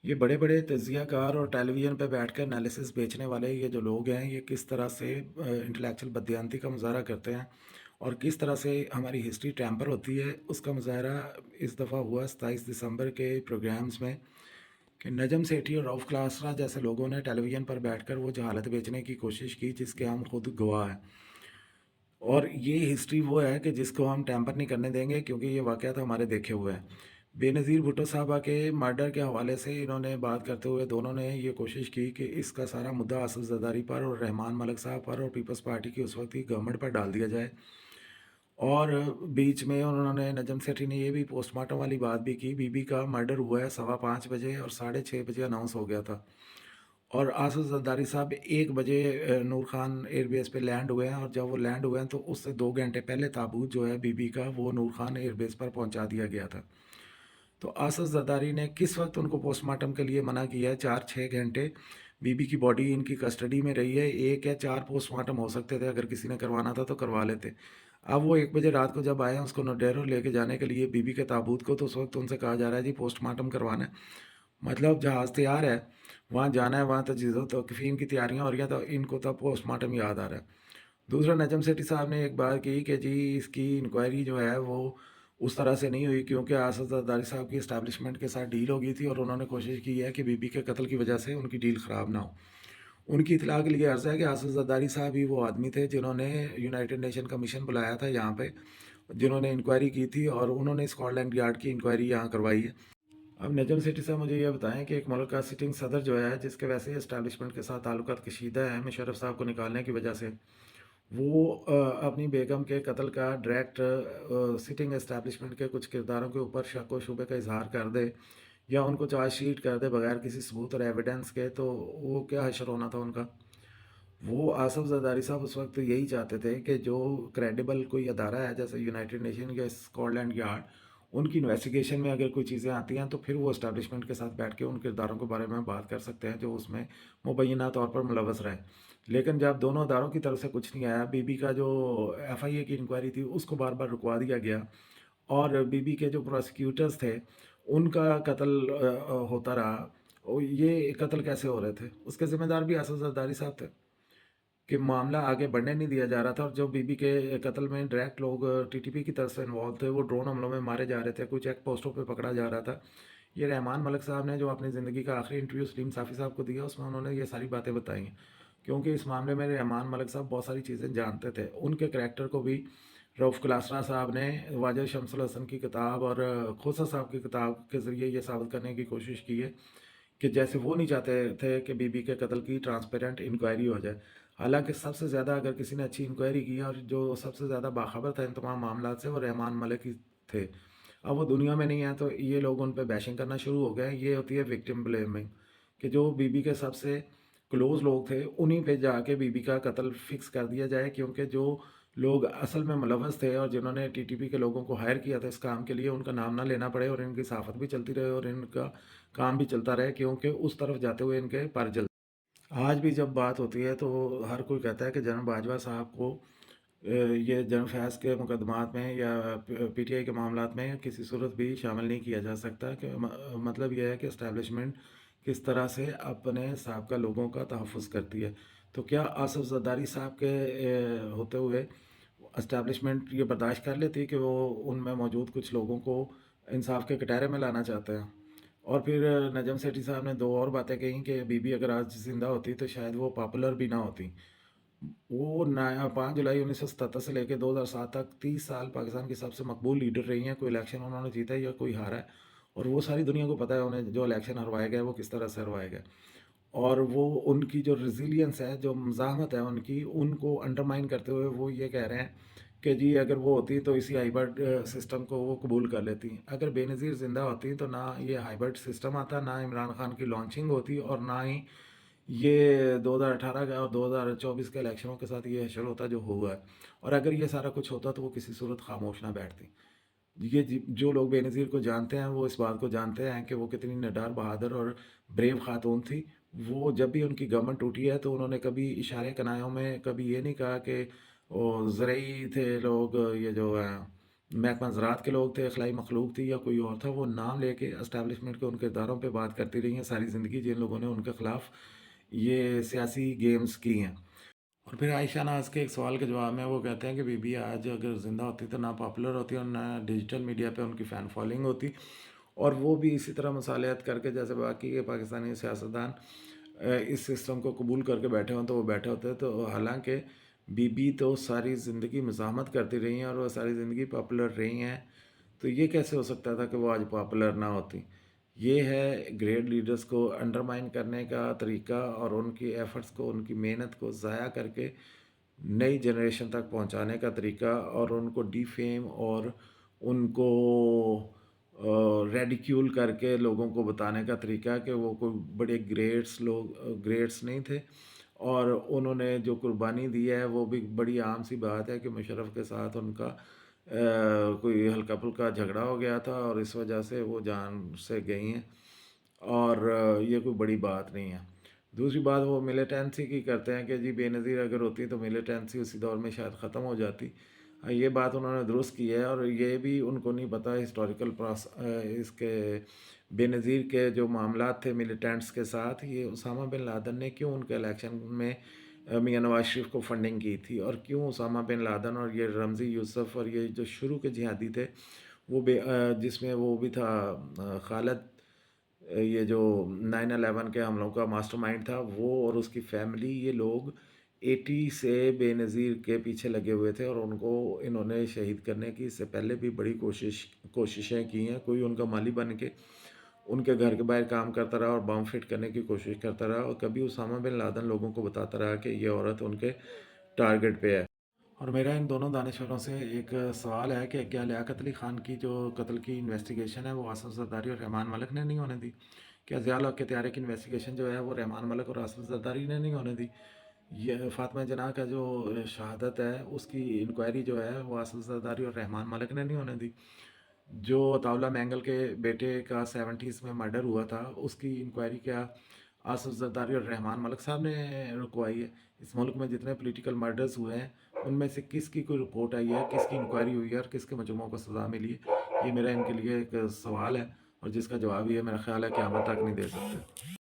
یہ بڑے بڑے تجزیہ کار اور ٹیلی ویژن پہ بیٹھ کر انالیسس بیچنے والے یہ جو لوگ ہیں یہ کس طرح سے انٹلیکچوئل بددیانتی کا مظاہرہ کرتے ہیں اور کس طرح سے ہماری ہسٹری ٹیمپر ہوتی ہے، اس کا مظاہرہ اس دفعہ ہوا 27 دسمبر کے پروگرامز میں کہ نجم سیٹھی اور روف کلاسرا جیسے لوگوں نے ٹیلی ویژن پر بیٹھ کر وہ جہالت بیچنے کی کوشش کی جس کے ہم خود گواہ ہیں۔ اور یہ ہسٹری وہ ہے کہ جس کو ہم ٹیمپر نہیں کرنے دیں گے کیونکہ یہ واقعات ہمارے دیکھے ہوئے ہیں۔ بے نظیر بھٹو صاحبہ کے مرڈر کے حوالے سے انہوں نے بات کرتے ہوئے دونوں نے یہ کوشش کی کہ اس کا سارا مدعا اسد زرداری پر اور رحمان ملک صاحب پر اور پیپلز پارٹی کی اس وقت کی گورنمنٹ پر ڈال دیا جائے۔ اور بیچ میں انہوں نے نجم سیٹھی نے یہ بھی پوسٹ مارٹم والی بات بھی کی، بی بی کا مرڈر ہوا ہے 5:15 اور 6:30 اناؤنس ہو گیا تھا، اور آصف زرداری صاحب 1 بجے نور خان ایئر بیس پہ لینڈ ہوئے ہیں، اور جب وہ لینڈ ہوئے ہیں تو اس سے 2 گھنٹے پہلے تابوت جو ہے بی بی کا وہ نور خان ایئر بیس پر پہنچا دیا گیا تھا۔ تو آصف زرداری نے کس وقت ان کو پوسٹ مارٹم کے لیے منع کیا ہے؟ 4-6 گھنٹے بی بی کی باڈی ان کی کسٹڈی میں رہی ہے، 1 یا 4 پوسٹ مارٹم ہو سکتے تھے، اگر کسی نے کروانا تھا تو کروا لیتے۔ اب وہ 1 بجے رات کو جب آئے ہیں اس کو نوڈیرو لے کے جانے کے لیے بی بی کے تابوت کو، تو اس وقت ان سے کہا جا رہا ہے جی پوسٹ مارٹم کروانا ہے۔ مطلب جہاز تیار ہے، وہاں جانا ہے، وہاں تجہیز و تکفین کی تیاریاں ہو رہی ہیں، تو ان کو تب پوسٹ مارٹم یاد آ رہا ہے۔ دوسرا، نجم سیٹھی صاحب نے ایک بات کی کہ جی اس کی انکوائری جو ہے وہ اس طرح سے نہیں ہوئی کیونکہ آصف زرداری صاحب کی اسٹیبلشمنٹ کے ساتھ ڈیل ہو گئی تھی، اور انہوں نے کوشش کی ہے کہ بی بی کے قتل کی وجہ سے ان کی ڈیل خراب نہ ہو۔ ان کی اطلاع کے لیے عرض ہے کہ آصف زرداری صاحب ہی وہ آدمی تھے جنہوں نے یونائٹڈ نیشن کمیشن بلایا تھا یہاں پہ، جنہوں نے انکوائری کی تھی، اور انہوں نے اسکاٹ لینڈ یارڈ کی انکوائری یہاں کروائی ہے۔ اب نجم سیٹھی صاحب مجھے یہ بتائیں کہ ایک ملک کا سٹنگ صدر جو ہے جس کے ویسے اسٹیبلشمنٹ کے ساتھ تعلقات کشیدہ ہیں، مشرف صاحب کو نکالنے کی وجہ سے، وہ اپنی بیگم کے قتل کا ڈائریکٹ سٹنگ اسٹیبلشمنٹ کے کچھ کرداروں کے اوپر شک و شبے کا اظہار کر دے یا ان کو چارج شیٹ کر دے بغیر کسی ثبوت اور ایویڈنس کے، تو وہ کیا حشر ہونا تھا ان کا؟ وہ آصف زرداری صاحب اس وقت یہی چاہتے تھے کہ جو کریڈیبل کوئی ادارہ ہے جیسے یونائٹڈ نیشن یا اسکاٹ لینڈ یارڈ، ان کی انویسٹیگیشن میں اگر کوئی چیزیں آتی ہیں تو پھر وہ اسٹیبلشمنٹ کے ساتھ بیٹھ کے ان کرداروں کے بارے میں بات کر سکتے ہیں جو اس میں مبینہ طور پر ملوث رہے۔ لیکن جب دونوں اداروں کی طرف سے کچھ نہیں آیا، بی بی کا جو ایف آئی اے کی انکوائری تھی اس کو بار بار رکوا دیا گیا، اور بی بی کے جو پروسیکیوٹرز تھے ان کا قتل ہوتا رہا۔ یہ قتل کیسے ہو رہے تھے؟ اس کے ذمہ دار بھی آصف زرداری صاحب تھے کہ معاملہ آگے بڑھنے نہیں دیا جا رہا تھا، اور جو بی بی کے قتل میں ڈائریکٹ لوگ ٹی ٹی پی کی طرف سے انوالو تھے وہ ڈرون حملوں میں مارے جا رہے تھے، کچھ چیک پوسٹوں پہ پکڑا جا رہا تھا۔ یہ رحمان ملک صاحب نے جو اپنی زندگی کا آخری انٹرویو سلیم صافی صاحب کو دیا اس میں انہوں نے یہ ساری باتیں بتائی ہیں، کیونکہ اس معاملے میں رحمان ملک صاحب بہت ساری چیزیں جانتے تھے۔ ان کے کریکٹر کو بھی روف کلاسرا صاحب نے واجد شمس الحسن کی کتاب اور خوسا صاحب کی کتاب کے ذریعے یہ ثابت کرنے کی کوشش کی ہے کہ جیسے وہ نہیں چاہتے تھے کہ بی بی کے قتل کی ٹرانسپیرنٹ انکوائری ہو جائے، حالانکہ سب سے زیادہ اگر کسی نے اچھی انکوائری کی اور جو سب سے زیادہ باخبر تھا ان تمام معاملات سے وہ رحمان ملک ہی تھے۔ اب وہ دنیا میں نہیں ہیں تو یہ لوگ ان پہ بیشنگ کرنا شروع ہو گئے ہیں۔ یہ ہوتی ہے وکٹم بلیمنگ، کہ جو بی بی کے سب سے کلوز لوگ تھے انہی پہ جا کے بی بی کا قتل فکس کر دیا جائے، کیونکہ جو لوگ اصل میں ملوث تھے اور جنہوں نے ٹی ٹی پی کے لوگوں کو ہائر کیا تھا اس کام کے لیے ان کا نام نہ لینا پڑے، اور ان کی صحافت بھی چلتی رہے اور ان کا کام بھی چلتا رہے، کیونکہ اس طرف جاتے ہوئے ان کے پر جلتے۔ آج بھی جب بات ہوتی ہے تو ہر کوئی کہتا ہے کہ جنرل باجوہ صاحب کو یہ جنرل فیض کے مقدمات میں یا پی ٹی آئی کے معاملات میں کسی صورت بھی شامل نہیں کیا جا سکتا، کہ مطلب یہ ہے کہ اسٹیبلشمنٹ کس طرح سے اپنے سابقہ لوگوں کا تحفظ کرتی ہے۔ تو کیا آصف زرداری صاحب کے ہوتے ہوئے اسٹیبلشمنٹ یہ برداشت کر لیتی کہ وہ ان میں موجود کچھ لوگوں کو انصاف کے کٹہرے میں لانا چاہتے ہیں؟ اور پھر نجم سیٹھی صاحب نے دو اور باتیں کہیں کہ بی بی اگر آج زندہ ہوتی تو شاید وہ پاپولر بھی نہ ہوتی۔ وہ 5 جولائی 1977 سے لے کے 2007 تک 30 سال پاکستان کی سب سے مقبول لیڈر رہی ہیں، کوئی الیکشن انہوں نے جیتا ہے یا کوئی ہارا ہے، اور وہ ساری دنیا کو پتہ ہے انہیں جو الیکشن ہروائے گئے وہ کس طرح سے ہروائے گئے، اور وہ ان کی جو ریزیلینس ہے، جو مزاحمت ہے ان کی، ان کو انڈرمائن کرتے ہوئے وہ یہ کہہ رہے ہیں کہ جی اگر وہ ہوتی تو اسی ہائیبرڈ سسٹم کو وہ قبول کر لیتی۔ اگر بے نظیر زندہ ہوتی تو نہ یہ ہائیبرڈ سسٹم آتا، نہ عمران خان کی لانچنگ ہوتی، اور نہ ہی یہ 2018 کا اور 2024 کے الیکشنوں کے ساتھ یہ حشر ہوتا جو ہوا ہے، اور اگر یہ سارا کچھ ہوتا تو وہ کسی صورت خاموش نہ بیٹھتی۔ یہ جو لوگ بے نظیر کو جانتے ہیں وہ اس بات کو جانتے ہیں کہ وہ کتنی نڈار، بہادر اور بریو خاتون تھی۔ وہ جب بھی ان کی گورنمنٹ ٹوٹی ہے تو انہوں نے کبھی اشارے کنایوں میں کبھی یہ نہیں کہا کہ وہ زرعی تھے لوگ، یہ جو ہیں محکمہ زراعت کے لوگ تھے، اخلائی مخلوق تھی یا کوئی اور تھا، وہ نام لے کے اسٹیبلشمنٹ کے ان کے اداروں پہ بات کرتی رہی ہیں ساری زندگی، جن لوگوں نے ان کے خلاف یہ سیاسی گیمز کی ہیں۔ اور پھر عائشہ ناز کے ایک سوال کے جواب میں وہ کہتے ہیں کہ بی بی آج اگر زندہ ہوتی تو نہ پاپولر ہوتی اور نہ ڈیجیٹل میڈیا پہ ان کی فین فالوئنگ ہوتی، اور وہ بھی اسی طرح مصالحت کر کے جیسے باقی کے پاکستانی سیاستدان اس سسٹم کو قبول کر کے بیٹھے ہوں تو وہ بیٹھے ہوتے، تو حالانکہ بی بی تو ساری زندگی مزاحمت کرتی رہی ہیں اور وہ ساری زندگی پاپولر رہی ہیں، تو یہ کیسے ہو سکتا تھا کہ وہ آج پاپولر نہ ہوتی؟ یہ ہے گریٹ لیڈرز کو انڈرمائن کرنے کا طریقہ، اور ان کی ایفرٹس کو، ان کی محنت کو ضائع کر کے نئی جنریشن تک پہنچانے کا طریقہ، اور ان کو ڈی فیم اور ان کو ریڈیکیول کر کے لوگوں کو بتانے کا طریقہ کہ وہ کوئی بڑے گریٹس نہیں تھے، اور انہوں نے جو قربانی دی ہے وہ بھی بڑی عام سی بات ہے کہ مشرف کے ساتھ ان کا کوئی ہلکا پھلکا جھگڑا ہو گیا تھا اور اس وجہ سے وہ جان سے گئی ہیں، اور یہ کوئی بڑی بات نہیں ہے۔ دوسری بات وہ ملیٹنسی کی کرتے ہیں کہ جی بے نظیر اگر ہوتی تو ملیٹنسی اسی دور میں شاید ختم ہو جاتی۔ یہ بات انہوں نے درست کی ہے، اور یہ بھی ان کو نہیں پتہ ہسٹوریکل اس کے بے نظیر کے جو معاملات تھے ملیٹنٹس کے ساتھ، یہ اسامہ بن لادن نے کیوں ان کے الیکشن میں میاں نواز شریف کو فنڈنگ کی تھی، اور کیوں اسامہ بن لادن اور یہ رمزی یوسف اور یہ جو شروع کے جہادی تھے وہ جس میں وہ بھی تھا خالد، یہ جو 9/11 کے حملوں کا ماسٹر مائنڈ تھا وہ، اور اس کی فیملی، یہ لوگ 80 سے بے نظیر کے پیچھے لگے ہوئے تھے، اور ان کو انہوں نے شہید کرنے کی اس سے پہلے بھی بڑی کوششیں کی ہیں۔ کوئی ان کا مالی بن کے ان کے گھر کے باہر کام کرتا رہا اور بم فٹ کرنے کی کوشش کرتا رہا، اور کبھی اسامہ بن لادن لوگوں کو بتاتا رہا کہ یہ عورت ان کے ٹارگٹ پہ ہے۔ اور میرا ان دونوں دانشوروں سے ایک سوال ہے کہ کیا لیاقت علی خان کی جو قتل کی انویسٹیگیشن ہے وہ آصف زرداری اور رحمان ملک نے نہیں ہونے دی؟ کیا ضیاء الحق کے طیارے کی انویسٹیگیشن جو ہے وہ رحمان ملک اور آصف زرداری نے نہیں ہونے دی؟ یہ فاطمہ جناح کا جو شہادت ہے اس کی انکوائری جو ہے وہ آصف زرداری اور رحمان ملک نے نہیں ہونے دی؟ جو طاولہ مینگل کے بیٹے کا 70s میں مرڈر ہوا تھا اس کی انکوائری کیا آصف زرداری اور رحمان ملک صاحب نے رکوائی ہے؟ اس ملک میں جتنے پولیٹیکل مرڈرز ہوئے ہیں ان میں سے کس کی کوئی رپورٹ آئی ہے، کس کی انکوائری ہوئی ہے، اور کس کے مجرموں کو سزا ملی ہے؟ یہ میرا ان کے لیے ایک سوال ہے، اور جس کا جواب یہ میرا خیال ہے کہ قیامت تک نہیں دے سکتے۔